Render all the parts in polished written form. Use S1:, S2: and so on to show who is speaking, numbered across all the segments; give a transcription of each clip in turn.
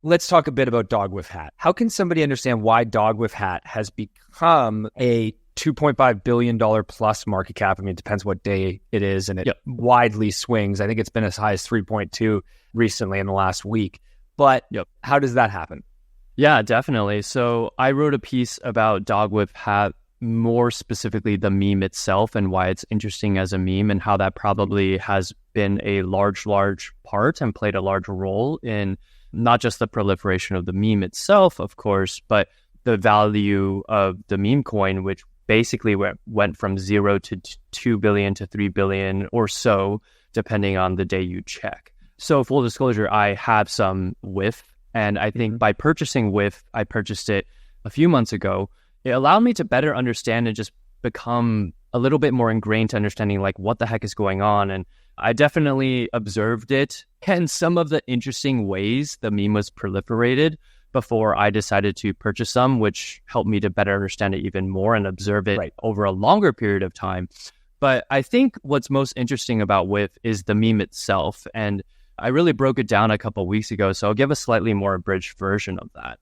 S1: let's talk a bit about DogWifHat. How can somebody understand why DogWifHat has become a $2.5 billion plus market cap? I mean, it depends what day it is, and it widely swings. I think it's been as high as 3.2 recently in the last week. But how does that happen?
S2: Yeah, definitely. So I wrote a piece about DogWifHat, more specifically the meme itself and why it's interesting as a meme, and how that probably has been a large part and played a large role in not just the proliferation of the meme itself, of course, but the value of the meme coin, which basically went from 0 to 2 billion to 3 billion or so, depending on the day you check. So full disclosure, I have some WIF, and I think by purchasing WIF, I purchased it a few months ago. It allowed me to better understand and just become a little bit more ingrained to understanding like what the heck is going on. And I definitely observed it and some of the interesting ways the meme was proliferated before I decided to purchase some, which helped me to better understand it even more and observe it over a longer period of time. But I think what's most interesting about WIF is the meme itself. And I really broke it down a couple of weeks ago, so I'll give a slightly more abridged version of that.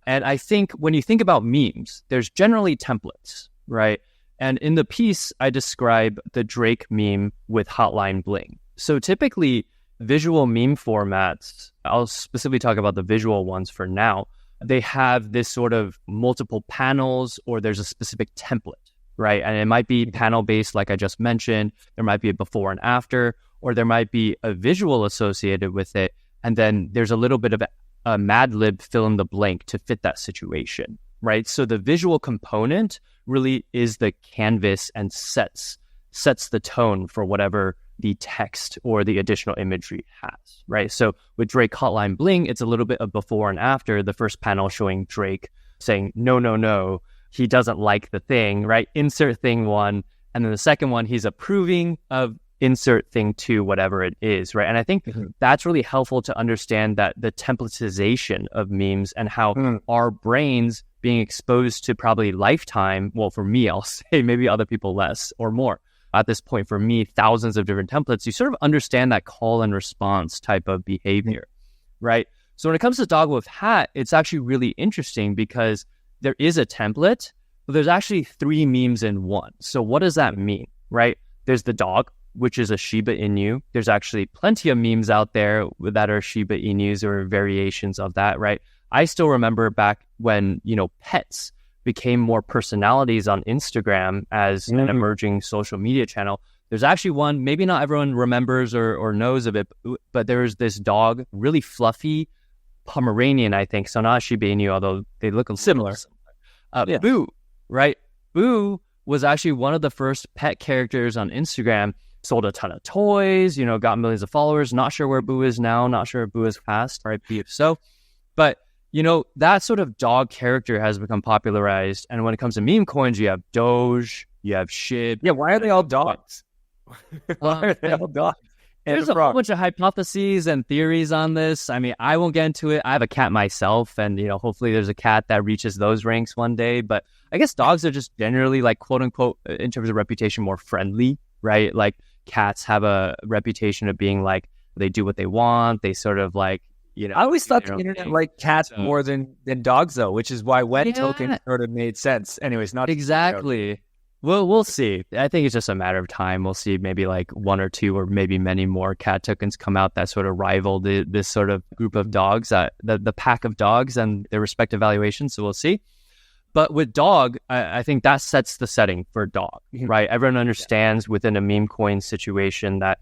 S2: And I think when you think about memes, there's generally templates, right? And in the piece, I describe the Drake meme with Hotline Bling. So typically, visual meme formats, I'll specifically talk about the visual ones for now, they have this sort of multiple panels, or there's a specific template, right? And it might be panel-based, like I just mentioned. There might be a before and after, or there might be a visual associated with it. And then there's a little bit of a Mad Lib fill in the blank to fit that situation, right? So the visual component really is the canvas and sets the tone for whatever the text or the additional imagery has, right? So with Drake Hotline Bling, it's a little bit of before and after. The first panel showing Drake saying, no, he doesn't like the thing, right? Insert thing one. And then the second one, he's approving of insert thing two, whatever it is, right? And I think that's really helpful to understand that the templatization of memes and how our brains being exposed to probably lifetime, well, for me, I'll say maybe other people less or more. At this point, for me, thousands of different templates, you sort of understand that call and response type of behavior, right? So when it comes to DogWifHat, it's actually really interesting because there is a template, but there's actually 3 memes in one. So what does that mean, right? There's the dog, which is a Shiba Inu. There's actually plenty of memes out there that are Shiba Inus or variations of that, right? I still remember back when, pets became more personalities on Instagram as an emerging social media channel. There's actually one, maybe not everyone remembers or knows of it, but there's this dog, really fluffy, Pomeranian, I think. So not Shiba Inu, although they look similar. Boo, right? Boo was actually one of the first pet characters on Instagram. Sold a ton of toys, got millions of followers. Not sure where Boo is now. Not sure if Boo is passed, right? So, but that sort of dog character has become popularized. And when it comes to meme coins, you have Doge, you have Shib.
S1: Yeah, why are they all dogs? Why are they all dogs?
S2: There's a whole bunch of hypotheses and theories on this. I mean, I won't get into it. I have a cat myself, and hopefully there's a cat that reaches those ranks one day. But I guess dogs are just generally, like, quote unquote, in terms of reputation, more friendly, right? Like cats have a reputation of being like, they do what they want. They sort of like, I
S1: always thought the internet liked cats more than dogs, though, which is why token sort of made sense. Anyways, not
S2: exactly. Well, we'll see. I think it's just a matter of time. We'll see maybe like 1 or 2 or maybe many more cat tokens come out that sort of rival this sort of group of dogs, the pack of dogs and their respective valuations. So we'll see. But with dog, I think that sets the setting for dog, right? Everyone understands within a meme coin situation that,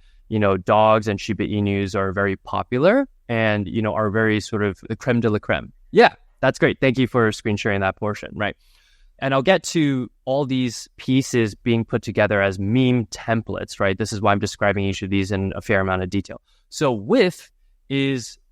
S2: dogs and Shiba Inus are very popular and, are very sort of the creme de la creme. Yeah, that's great. Thank you for screen sharing that portion, right? And I'll get to all these pieces being put together as meme templates, right? This is why I'm describing each of these in a fair amount of detail. So WIF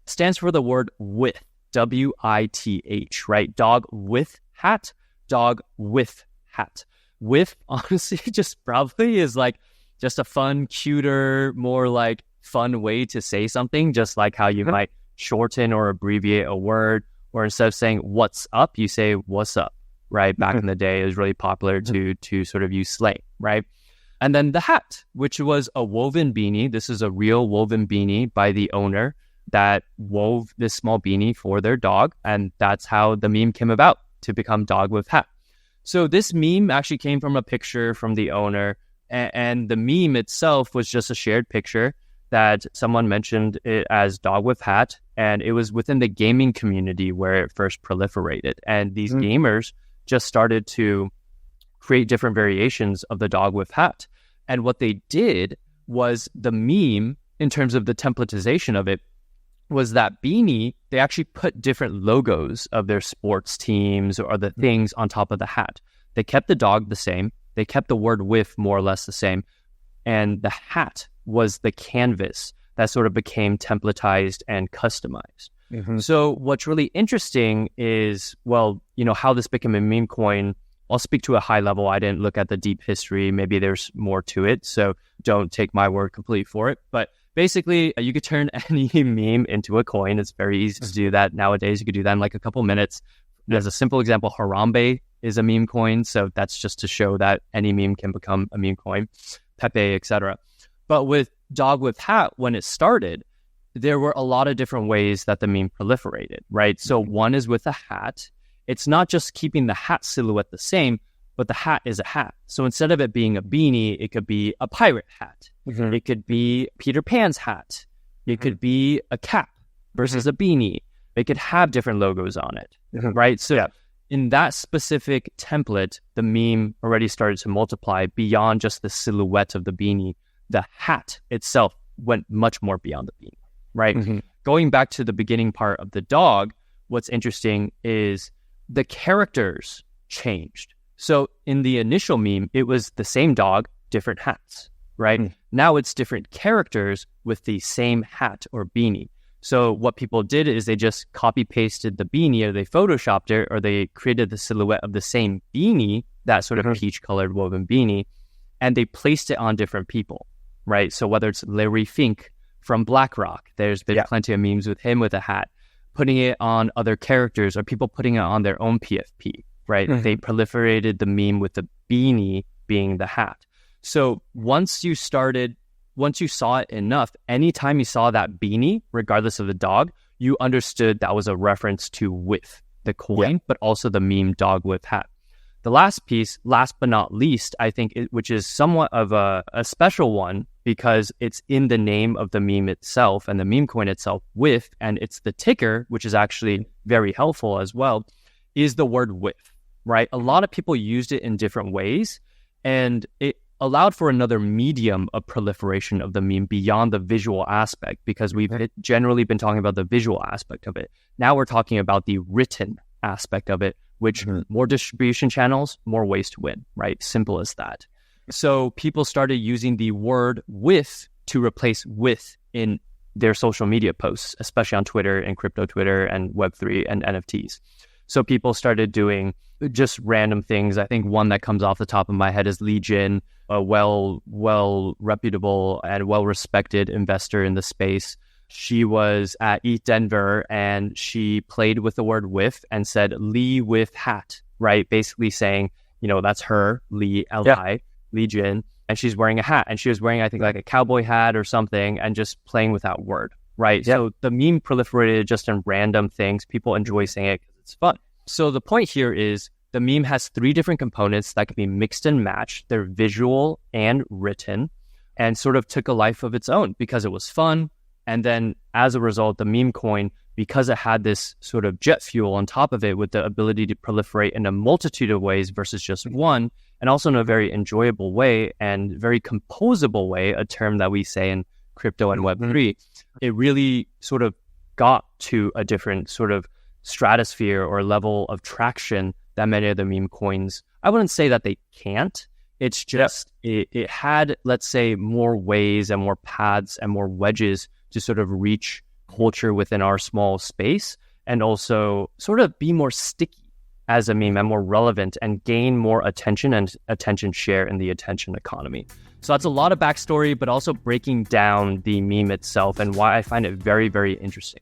S2: stands for the word with, W-I-T-H, right? Dog with hat, dog with hat. WIF, honestly, just probably is like just a fun, cuter, more like fun way to say something, just like how you might shorten or abbreviate a word, or instead of saying what's up, you say what's up. Right? Back in the day, it was really popular to sort of use slang, right? And then the hat, which was a woven beanie. This is a real woven beanie by the owner. that wove this small beanie for their dog. And that's how the meme came about to become DogWifHat. So this meme actually came from a picture from the owner, and the meme itself was just a shared picture that someone mentioned it as DogWifHat, and it was within the gaming community where it first proliferated. And these gamers just started to create different variations of the DogWifHat. And what they did was the meme, in terms of the templatization of it, was that beanie, they actually put different logos of their sports teams or the things on top of the hat. They kept the dog the same. They kept the word "with" more or less the same. And the hat was the canvas that sort of became templatized and customized. So what's really interesting is, well, how this became a meme coin. I'll speak to a high level. I didn't look at the deep history. Maybe there's more to it. So don't take my word completely for it. But basically, you could turn any meme into a coin. It's very easy to do that nowadays. You could do that in like a couple minutes. As a simple example, Harambe is a meme coin. So that's just to show that any meme can become a meme coin, Pepe, etc. But with DogWifHat, when it started, there were a lot of different ways that the meme proliferated, right? So one is with a hat. It's not just keeping the hat silhouette the same, but the hat is a hat. So instead of it being a beanie, it could be a pirate hat. It could be Peter Pan's hat. It could be a cap versus a beanie. It could have different logos on it, right? So in that specific template, the meme already started to multiply beyond just the silhouette of the beanie. The hat itself went much more beyond the beanie, right? Going back to the beginning part of the dog, what's interesting is the characters changed. So in the initial meme, it was the same dog, different hats, right? Now it's different characters with the same hat or beanie. So what people did is they just copy pasted the beanie, or they photoshopped it, or they created the silhouette of the same beanie, that sort of peach colored woven beanie, and they placed it on different people, right? So whether it's Larry Fink from BlackRock, there's been plenty of memes with him with a hat, putting it on other characters, or people putting it on their own PFP, right? They proliferated the meme with the beanie being the hat. So once you saw it enough, anytime you saw that beanie, regardless of the dog, you understood that was a reference to with the coin, but also the meme DogWifHat. The last piece, last but not least, I think, which is somewhat of a special one because it's in the name of the meme itself and the meme coin itself, with, and it's the ticker, which is actually very helpful as well, is the word with, right? A lot of people used it in different ways, and it allowed for another medium of proliferation of the meme beyond the visual aspect, because we've generally been talking about the visual aspect of it. Now we're talking about the written aspect of it, which more distribution channels, more ways to win, right? Simple as that. So people started using the word with to replace with in their social media posts, especially on Twitter and crypto Twitter and Web3 and NFTs. So people started doing just random things. I think one that comes off the top of my head is Lee Jin, a well reputable and well-respected investor in the space. She was at ETH Denver and she played with the word with and said Lee with hat, right? Basically saying, that's her, Lee L-I, Lee Jin, and she's wearing a hat. And she was wearing, I think, like a cowboy hat or something, and just playing with that word, right? So the meme proliferated just in random things. People enjoy saying it because it's fun. So the point here is the meme has 3 different components that can be mixed and matched. They're visual and written, and sort of took a life of its own because it was fun. And then as a result, the meme coin, because it had this sort of jet fuel on top of it with the ability to proliferate in a multitude of ways versus just one, and also in a very enjoyable way and very composable way, a term that we say in crypto and Web3, it really sort of got to a different sort of stratosphere or level of traction that many of the meme coins, I wouldn't say that they can't. It's just, it had, let's say, more ways and more paths and more wedges to sort of reach culture within our small space, and also sort of be more sticky as a meme and more relevant and gain more attention and attention share in the attention economy. So that's a lot of backstory, but also breaking down the meme itself and why I find it very, very interesting.